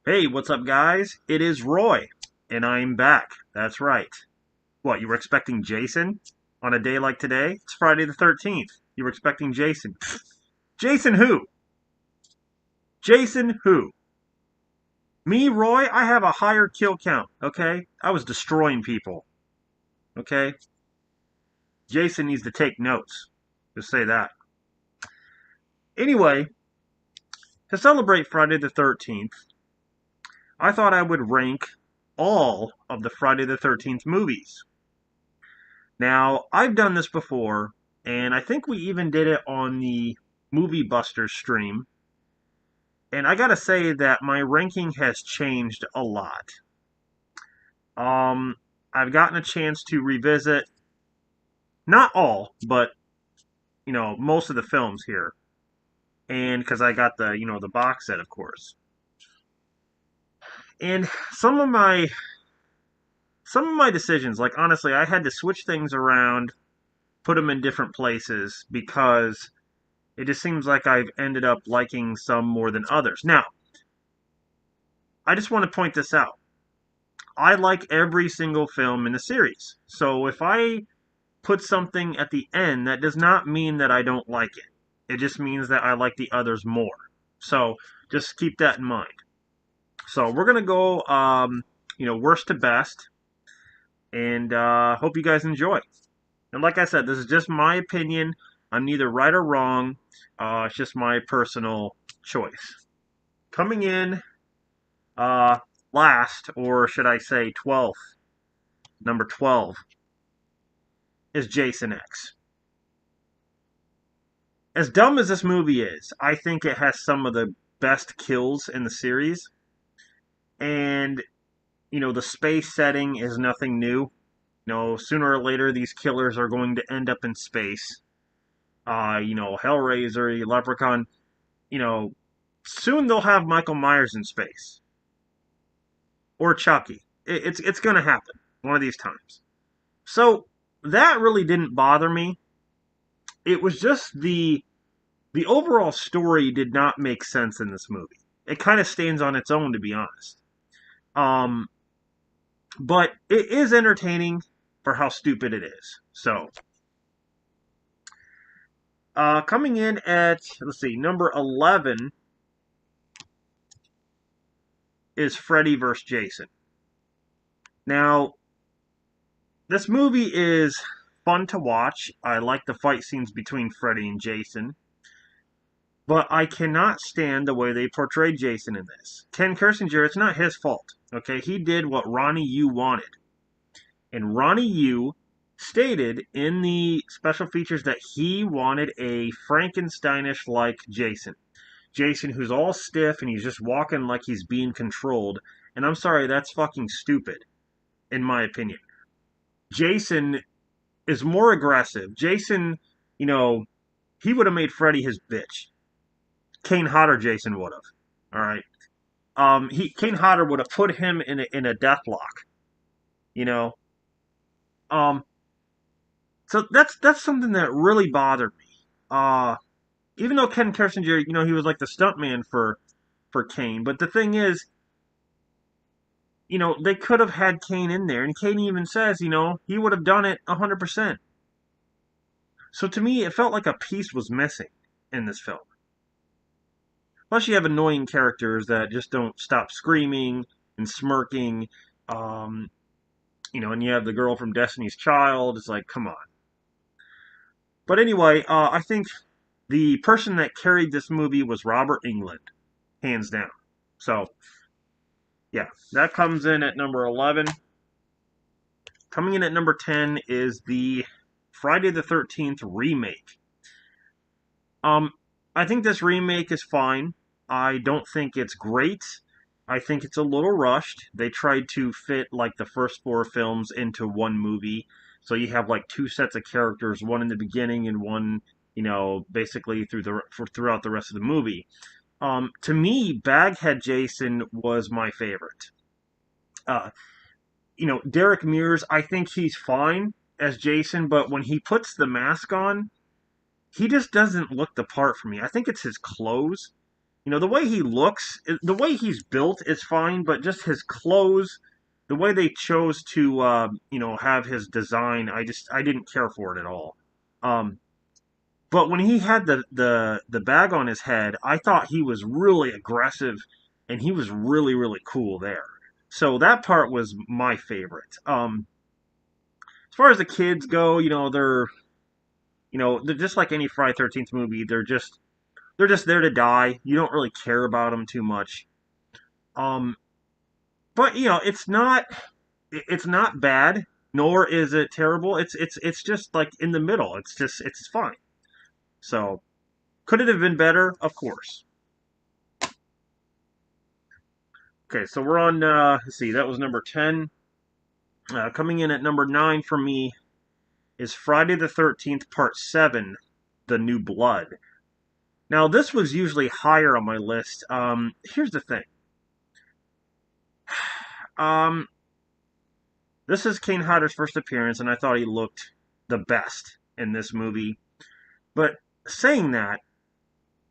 Hey, what's up, guys? It is Roy, and I'm back. That's right. What, you were expecting Jason on a day like today? It's Friday the 13th. You were expecting Jason. Jason who? Jason who? Me, Roy? I have a higher kill count, okay? I was destroying people, okay? Jason needs to take notes. Just say that. Anyway, to celebrate Friday the 13th, I thought I would rank all of the Friday the 13th movies. Now, I've done this before, and I think we even did it on the Movie Busters stream. And I gotta say that my ranking has changed a lot. Um, I've gotten a chance to revisit not all, but most of the films here, and because I got the box set, of course. And some of my decisions, like honestly, I had to switch things around, put them in different places because it just seems like I've ended up liking some more than others. Now, I just want to point this out. I like every single film in the series. So if I put something at the end, that does not mean that I don't like it. It just means that I like the others more. So just keep that in mind. So we're going to go, worst to best. And hope you guys enjoy. And like I said, this is just my opinion. I'm neither right or wrong. It's just my personal choice. Coming in uh, last, or should I say 12th, number 12, is Jason X. As dumb as this movie is, I think it has some of the best kills in the series. And, the space setting is nothing new. Sooner or later, these killers are going to end up in space. Hellraiser, Leprechaun, you know, soon they'll have Michael Myers in space. Or Chucky. It's going to happen one of these times. So, that really didn't bother me. It was just the overall story did not make sense in this movie. It kind of stands on its own, to be honest. Um, but it is entertaining for how stupid it is. So, coming in at, let's see, number 11 is Freddy vs. Jason. Now, this movie is fun to watch. I like the fight scenes between Freddy and Jason. But I cannot stand the way they portrayed Jason in this. Ken Kirsinger, it's not his fault. Okay, he did what Ronnie Yu wanted. And Ronnie Yu stated in the special features that he wanted a Frankensteinish like Jason. Jason who's all stiff and he's just walking like he's being controlled. And I'm sorry, that's fucking stupid, in my opinion. Jason is more aggressive. Jason, he would have made Freddy his bitch. Kane Hodder Jason would have. All right. Kane Hodder would have put him in a death lock. You know. Um. So that's something that really bothered me. Even though Ken Kirsinger, he was like the stuntman for Kane, but the thing is, they could have had Kane in there, and Kane even says, he would have done it 100%. So to me, it felt like a piece was missing in this film. Plus, you have annoying characters that just don't stop screaming and smirking. And you have the girl from Destiny's Child. It's like, come on. But anyway, I think the person that carried this movie was Robert Englund, hands down. So, yeah, that comes in at number 11. Coming in at number 10 is the Friday the 13th remake. I think this remake is fine. I don't think it's great. I think it's a little rushed. They tried to fit like the first four films into one movie. So you have like two sets of characters, one in the beginning and one, basically throughout the rest of the movie. To me, Baghead Jason was my favorite. Uh, Derek Mears, I think he's fine as Jason, but when he puts the mask on, he just doesn't look the part for me. I think it's his clothes. The way he looks, the way he's built is fine, but just his clothes, the way they chose to, have his design, I didn't care for it at all. Um, but when he had the bag on his head, I thought he was really aggressive, and he was really really cool there. So that part was my favorite. As far as the kids go, they're just like any Friday 13th movie. They're just there to die. You don't really care about them too much. Um, but it's not bad, nor is it terrible. It's just like in the middle. It's fine. So could it have been better? Of course. Okay, so we're on. Let's see, that was number 10. Coming in at number 9 for me is Friday the 13th Part 7, The New Blood. Now this was usually higher on my list. Here's the thing. Um, this is Kane Hodder's first appearance, and I thought he looked the best in this movie. But saying that,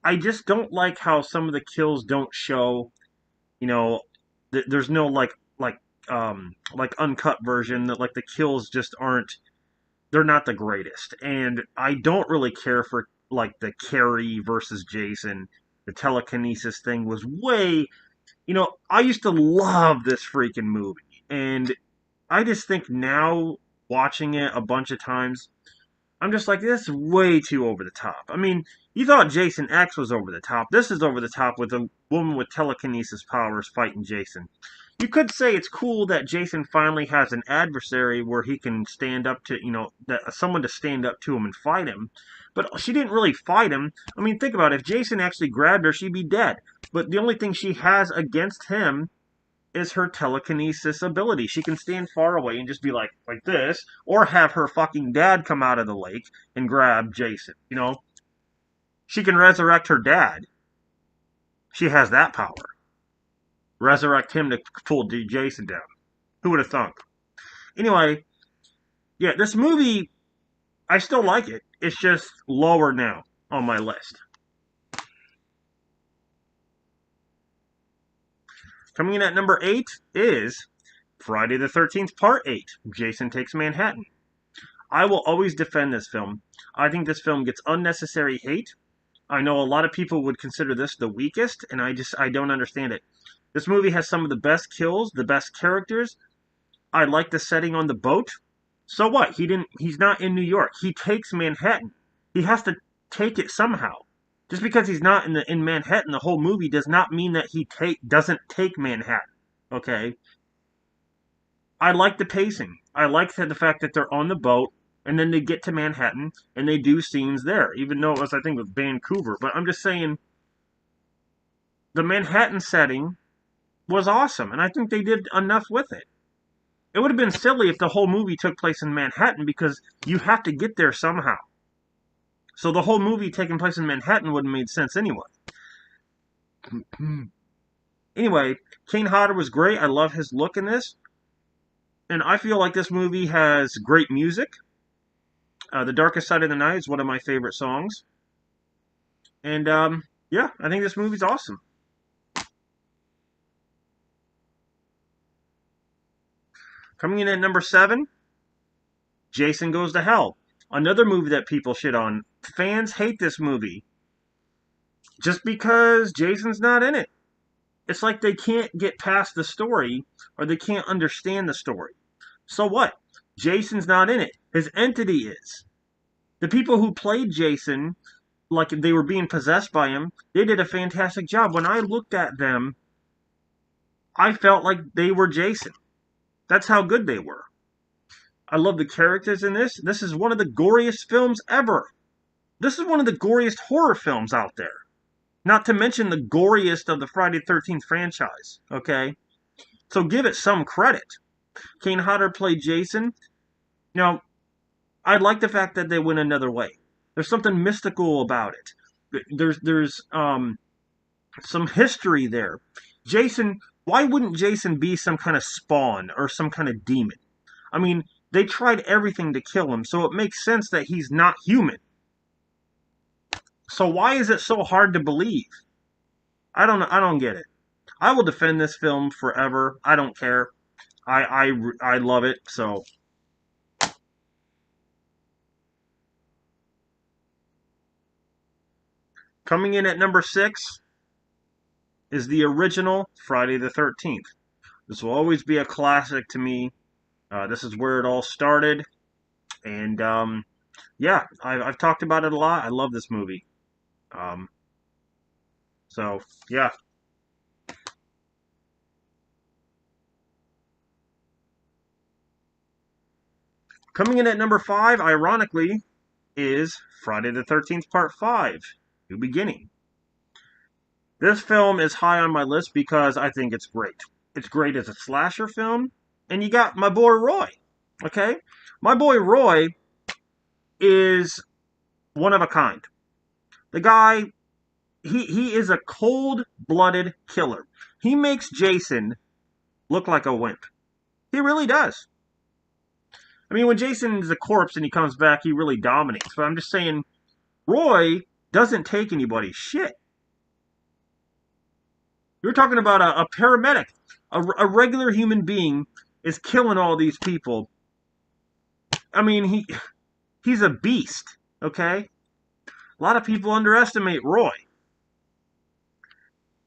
I just don't like how some of the kills don't show. You know, there's no like uncut version that like the kills just aren't. They're not the greatest, and I don't really care for like the Carrie versus Jason. The telekinesis thing was way. I used to love this freaking movie, and I just think now watching it a bunch of times, I'm just like, this is way too over the top. I mean, you thought Jason X was over the top. This is over the top with a woman with telekinesis powers fighting Jason. You could say it's cool that Jason finally has an adversary where he can stand up to, that someone to stand up to him and fight him. But she didn't really fight him. I mean, think about it. If Jason actually grabbed her, she'd be dead. But the only thing she has against him is her telekinesis ability. She can stand far away and just be like this, or have her fucking dad come out of the lake and grab Jason. She can resurrect her dad. She has that power. Resurrect him to pull Jason down. Who would have thunk? Anyway, yeah, this movie, I still like it. It's just lower now on my list. Coming in at number 8 is Friday the 13th Part 8, Jason Takes Manhattan. I will always defend this film. I think this film gets unnecessary hate. I know a lot of people would consider this the weakest, and I don't understand it. This movie has some of the best kills, the best characters. I like the setting on the boat. So what? He's not in New York. He takes Manhattan. He has to take it somehow. Just because he's not in Manhattan the whole movie does not mean that he doesn't take Manhattan. Okay? I like the pacing. I like the fact that they're on the boat and then they get to Manhattan and they do scenes there, even though it was, I think, with Vancouver. But I'm just saying, the Manhattan setting was awesome, and I think they did enough with it. It would have been silly if the whole movie took place in Manhattan because you have to get there somehow. So the whole movie taking place in Manhattan wouldn't have made sense anyway. Anyway, Kane Hodder was great. I love his look in this. And I feel like this movie has great music. The Darkest Side of the Night is one of my favorite songs. And, yeah, I think this movie's awesome. Coming in at number 7, Jason Goes to Hell. Another movie that people shit on. Fans hate this movie just because Jason's not in it. It's like they can't get past the story or they can't understand the story. So what? Jason's not in it. His entity is. The people who played Jason, like they were being possessed by him, they did a fantastic job. When I looked at them, I felt like they were Jason. That's how good they were. I love the characters in this. This is one of the goriest films ever. This is one of the goriest horror films out there. Not to mention the goriest of the Friday the 13th franchise. Okay? So give it some credit. Kane Hodder played Jason. Now, I like the fact that they went another way. There's something mystical about it. There's some history there. Jason, why wouldn't Jason be some kind of spawn or some kind of demon? I mean, they tried everything to kill him, so it makes sense that he's not human. So why is it so hard to believe? I don't get it. I will defend this film forever. I don't care. I love it. So coming in at number 6 is the original Friday the 13th. This will always be a classic to me. This is where it all started, and yeah, I've talked about it a lot. I love this movie. Um, so yeah, coming in at number 5, ironically, is Friday the 13th Part 5, New Beginning. This film is high on my list because I think it's great. It's great as a slasher film, and you got my boy Roy. Okay, my boy Roy is one of a kind. The guy, he is a cold-blooded killer. He makes Jason look like a wimp. He really does. I mean, when Jason is a corpse and he comes back, he really dominates. But I'm just saying, Roy doesn't take anybody's shit. You're talking about a paramedic, a regular human being is killing all these people. I mean, he's a beast. Okay, a lot of people underestimate Roy,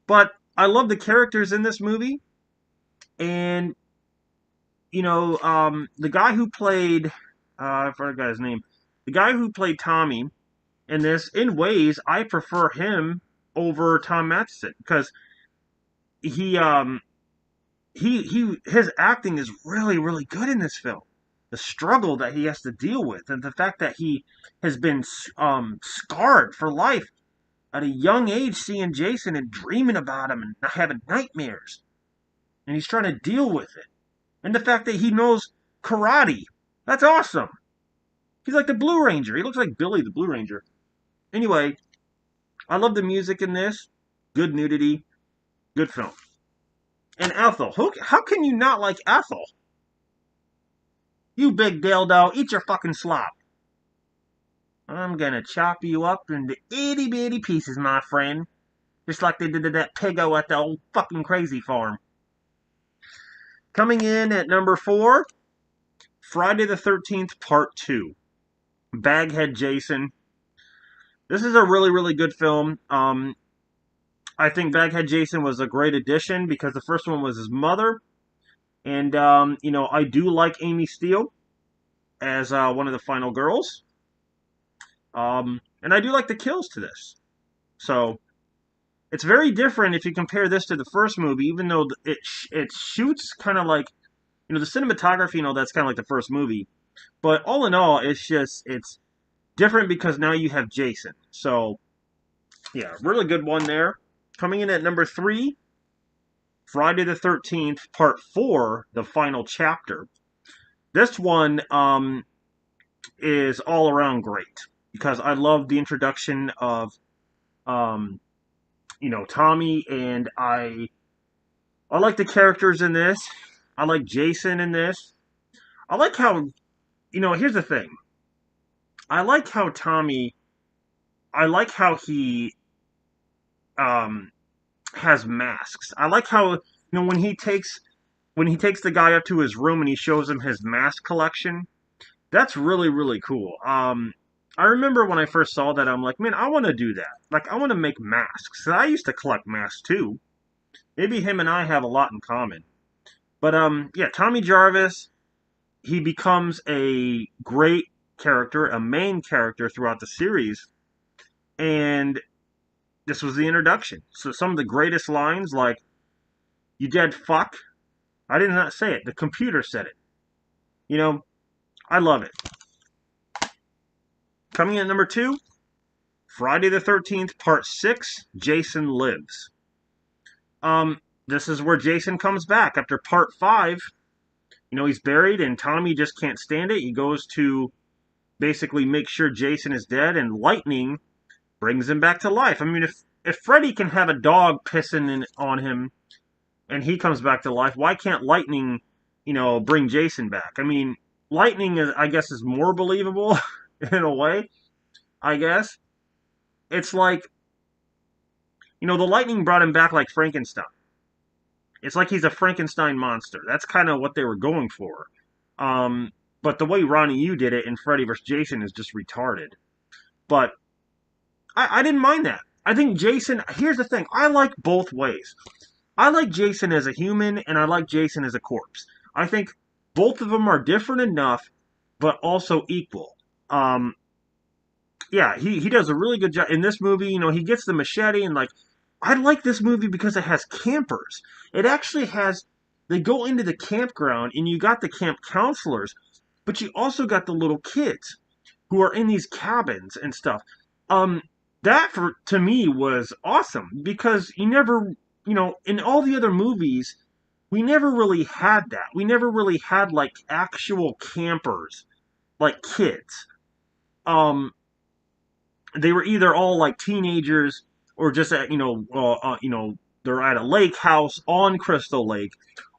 but I love the characters in this movie, and the guy who played I forgot his name. The guy who played Tommy in this, in ways, I prefer him over Tom Matheson because he his acting is really really good in this film. The struggle that he has to deal with, and the fact that he has been scarred for life at a young age, seeing Jason and dreaming about him and having nightmares, and he's trying to deal with it. And the fact that he knows karate, that's awesome. He's like the Blue Ranger. He looks like Billy the Blue Ranger. Anyway, I love the music in this. Good nudity, good film. And Ethel, how can you not like Ethel? You big dildo, eat your fucking slop. I'm gonna chop you up into itty bitty pieces, my friend. Just like they did to that piggo at the old fucking crazy farm. Coming in at number 4, Friday the 13th Part 2. Baghead Jason. This is a really, really good film. I think Baghead Jason was a great addition because the first one was his mother. And, I do like Amy Steele as one of the final girls. And I do like the kills to this. So, it's very different if you compare this to the first movie, even though it shoots kind of like, the cinematography and all that's kind of like the first movie. But all in all, it's different because now you have Jason. So, yeah, really good one there. Coming in at number 3, Friday the 13th, Part 4, the final chapter. This one is all around great because I love the introduction of, Tommy, and I like the characters in this. I like Jason in this. I like how, here's the thing. I like how Tommy, I like how he has masks. I like how when he takes the guy up to his room and he shows him his mask collection. That's really really cool. I remember when I first saw that, I'm like, man, I want to do that. Like, I want to make masks. I used to collect masks too. Maybe him and I have a lot in common. But yeah, Tommy Jarvis, he becomes a great character, a main character throughout the series, and this was the introduction. So some of the greatest lines, like, you dead fuck. I did not say it. The computer said it. I love it. Coming in at number 2, Friday the 13th, Part 6, Jason Lives. This is where Jason comes back after Part 5. He's buried and Tommy just can't stand it. He goes to basically make sure Jason is dead, and lightning brings him back to life. I mean, if Freddy can have a dog pissing on him and he comes back to life, why can't lightning, bring Jason back? I mean, lightning is, I guess, is more believable in a way. I guess it's like The lightning brought him back like Frankenstein. It's like he's a Frankenstein monster. That's kind of what they were going for. Um, but the way Ronnie Yu did it in Freddy vs. Jason is just retarded. But I didn't mind that. I think Jason, here's the thing, I like both ways. I like Jason as a human, and I like Jason as a corpse. I think both of them are different enough, but also equal. Um, yeah, he does a really good job in this movie. He gets the machete and like, I like this movie because it has campers. It actually has. They go into the campground and you got the camp counselors, but you also got the little kids who are in these cabins and stuff. Um, that for to me was awesome because you never, in all the other movies, we never really had that. We never really had like actual campers, like kids. Um, they were either all like teenagers or just at they're at a lake house on Crystal Lake,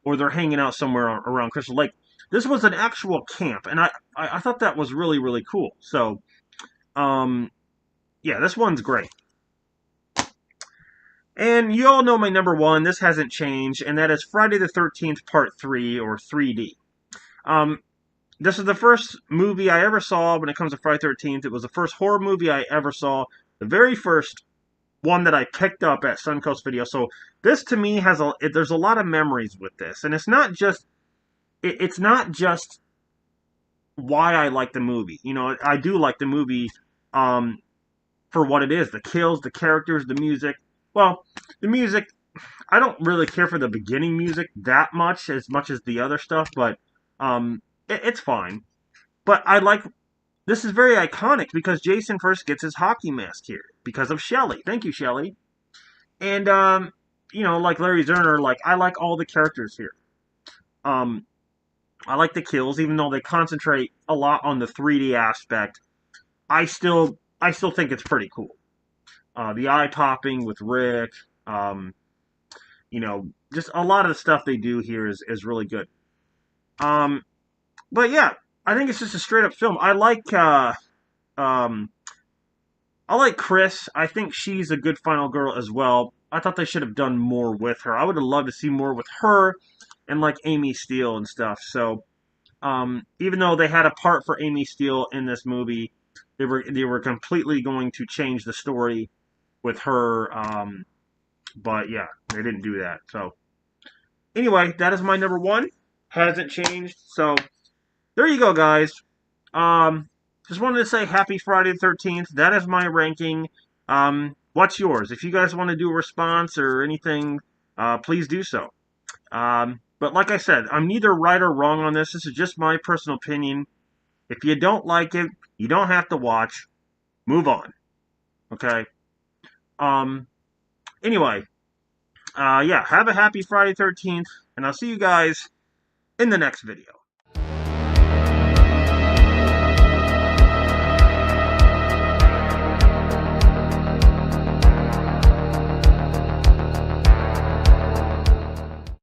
or they're hanging out somewhere around Crystal Lake. This was an actual camp, and I thought that was really really cool. So um, yeah, this one's great. And you all know my number one. This hasn't changed, and that is Friday the 13th Part 3 or 3D. Um, this is the first movie I ever saw when it comes to Friday the 13th. It was the first horror movie I ever saw. The very first one that I picked up at Suncoast Video. So this to me there's a lot of memories with this, and it's not just why I like the movie. I do like the movie um, for what it is: the kills, the characters, the music. Well, the music, I don't really care for the beginning music that much as the other stuff, but it's fine. But I like this is very iconic because Jason first gets his hockey mask here because of Shelley. Thank you, Shelley. And like Larry Zerner, like I like all the characters here. Um, I like the kills, even though they concentrate a lot on the 3D aspect. I still think it's pretty cool. The eye popping with Rick, um, just a lot of the stuff they do here is really good. Um, but yeah, I think it's just a straight up film. Um, I like Chris. I think she's a good final girl as well. I thought they should have done more with her. I would have loved to see more with her and like Amy Steele and stuff. So, even though they had a part for Amy Steele in this movie, they were completely going to change the story with her. But yeah, they didn't do that. So anyway, that is my number one. Hasn't changed. So there you go, guys. Um, just wanted to say happy Friday the 13th. That is my ranking. What's yours? If you guys want to do a response or anything, please do so. But like I said, I'm neither right or wrong on this. This is just my personal opinion. If you don't like it, you don't have to watch. Move on. Okay? Um, anyway, yeah, have a happy Friday 13th, and I'll see you guys in the next video.